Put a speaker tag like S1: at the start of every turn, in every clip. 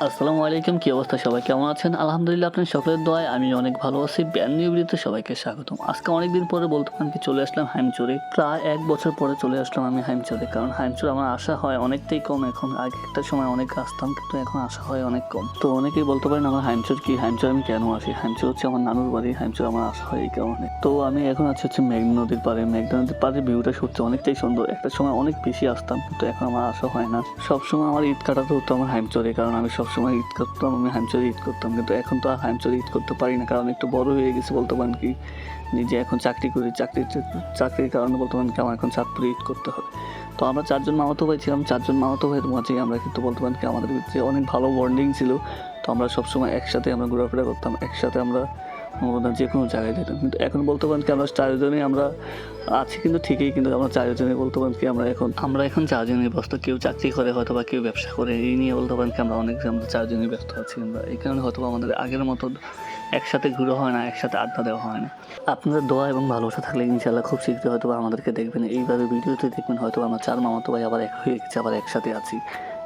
S1: আসসালামু আলাইকুম, কি অবস্থা? সবাই কেমন আছেন? আলহামদুলিল্লাহ, আপনার সকলের দোয়ায় আমি অনেক ভালো আছি। ব্র্যান্ড নিউ ভিডিওতে সবাইকে স্বাগতম। আজকে অনেকদিন পরে বলতে পারেন কি চলে আসলাম হাইমচরে। প্রায় ১ বছর পরে চলে আসলাম আমি হাইমচরে। কারণ হাইমচরে আমার আসা হয় অনেকটাই কম এখন। আগে একটা সময় অনেক আসতাম, কিন্তু এখন আসা হয় অনেক কম। তো অনেকেই বলতে পারেন আমার হাইমচর কি? হাইমচর আমি কেন আসি? হাইমচর হচ্ছে আমার নানুর বাড়ি। হাইমচর আমার আসা হয় এই কারণে। তো আমি এখন আছি হচ্ছে মেঘনা নদীর পাড়ে। মেঘনা নদীর পাড়ে ভিউটা সত্যি অনেকটাই সুন্দর। একটা সময় অনেক বেশি আসতাম, কিন্তু এখন আমার আসা হয় না। সবসময় আমার ঈদ কাটাতে হতো আমার হাইমচরে, কারণ আমি সবসময় ঈদ করতাম, আমি হাইমচরে ঈদ করতাম। কিন্তু এখন তো আর হাইমচরে ঈদ করতে পারি না, কারণ একটু বড় হয়ে গেছি বলতে পারেন কি। নিজে এখন চাকরি করি, চাকরির কারণে বলতে পারেন কি আমার এখন চাঁদপুরে ঈদ করতে হবে। তো আমরা ৪ জন মামাতো ভাই ছিলাম। ৪ জন মামাতো ভাইয়ের মাঝেই আমরা কিন্তু বলতে পারেন কি আমাদের ভিতরে অনেক ভালো বন্ডিং ছিল। তো আমরা সবসময় একসাথে আমরা ঘোরাফেরা করতাম, একসাথে আমরা যে কোনো জায়গায় যেতাম। কিন্তু এখন বলতে পারেন কি আমরা ৪ জনেই আমরা আছি, কিন্তু ঠিকই, কিন্তু আমরা ৪ জনেই বলতে পারেন কি আমরা এখন ৪ জনই ব্যস্ত। কেউ চাকরি করে হয়তো বা কেউ ব্যবসা করে, এই নিয়ে বলতে পারেন কি আমরা ৪ জনই ব্যস্ত আছি। আমরা এই কারণে হয়তো আমাদের আগের মতো একসাথে ঘুরে হয় না, একসাথে আড্ডা দেওয়া হয় না। আপনাদের দোয়া এবং ভালোবাসা থাকলে ইনশাআল্লাহ খুব শীঘ্রই হয়তো আমাদেরকে দেখবেন, এইভাবে ভিডিওতে দেখবেন হয়তো আমরা ৪ মামাতো ভাই আবার এক হয়ে গেছি, আবার একসাথে আছি,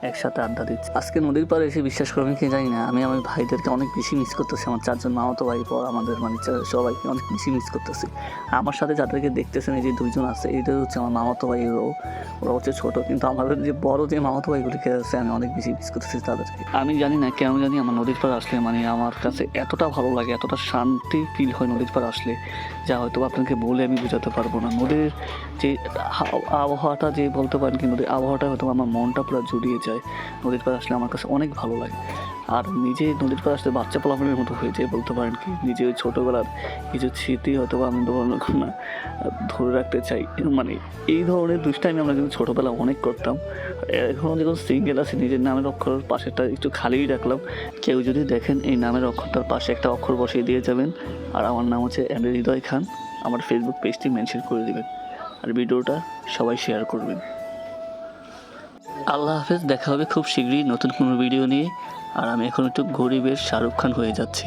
S1: একসাথে আড্ডা দিচ্ছি। আজকে নদীর পাড়ে এসে বিশ্বাস করবেন কি জানি না, আমি আমার ভাইদেরকে অনেক বেশি মিস করতেছি। আমার ৪ জন মামাতো ভাই পর আমাদের সবাইকে অনেক বেশি মিস করতেছি। আমার সাথে যাদেরকে দেখতেছেন এই যে ২ জন আছে, এটা হচ্ছে আমার মামাতো ভাই। ওরা হচ্ছে ছোটো, কিন্তু আমাদের যে বড় যে মামাতো ভাইগুলিকে আছে আমি অনেক বেশি মিস করতেছি তাদেরকে। আমি জানি না কেন জানি আমার নদীর পাড়ে আসলে আমার কাছে এতটা ভালো লাগে, এতটা শান্তি ফিল হয় নদীর পাড়ে আসলে, যা হয়তো আপনাকে বলে আমি বোঝাতে পারবো না। নদীর যে আবহাওয়াটা, যে বলতে পারেন কি নদীর আবহাওয়াটা হয়তো আমার মনটা পুরো জুড়িয়ে যায়। নদীর পাড়ে আসলে আমার কাছে অনেক ভালো লাগে। আর নিজে নদীর পাড়ে আসলে বাচ্চা পোলাপানের মতো হয়ে যায় বলতে পারেন কি। নিজে ওই ছোটোবেলার কিছু স্মৃতি হয়তো আমি ধরে রাখতে চাই। মানে এই ধরনের দুষ্টাইমি আমরা কিন্তু ছোটোবেলা অনেক করতাম। এখনও যখন সিঙ্গেল আছে, নিজের নামের অক্ষরের পাশেটা একটু খালিই রাখলাম। কেউ যদি দেখেন এই নামের অক্ষরটার পাশে একটা অক্ষর বসিয়ে দিয়ে যাবেন। আর আমার নাম হচ্ছে হৃদয় খান। আমার ফেসবুক পেজটি মেনশন করে দেবেন, আর ভিডিওটা সবাই শেয়ার করবেন। আল্লাহ হাফেজ, দেখা হবে খুব শীঘ্রই নতুন কোনো ভিডিও নিয়ে। আর আমি এখন একটু গরিবের শাহরুখ খান হয়ে যাচ্ছি।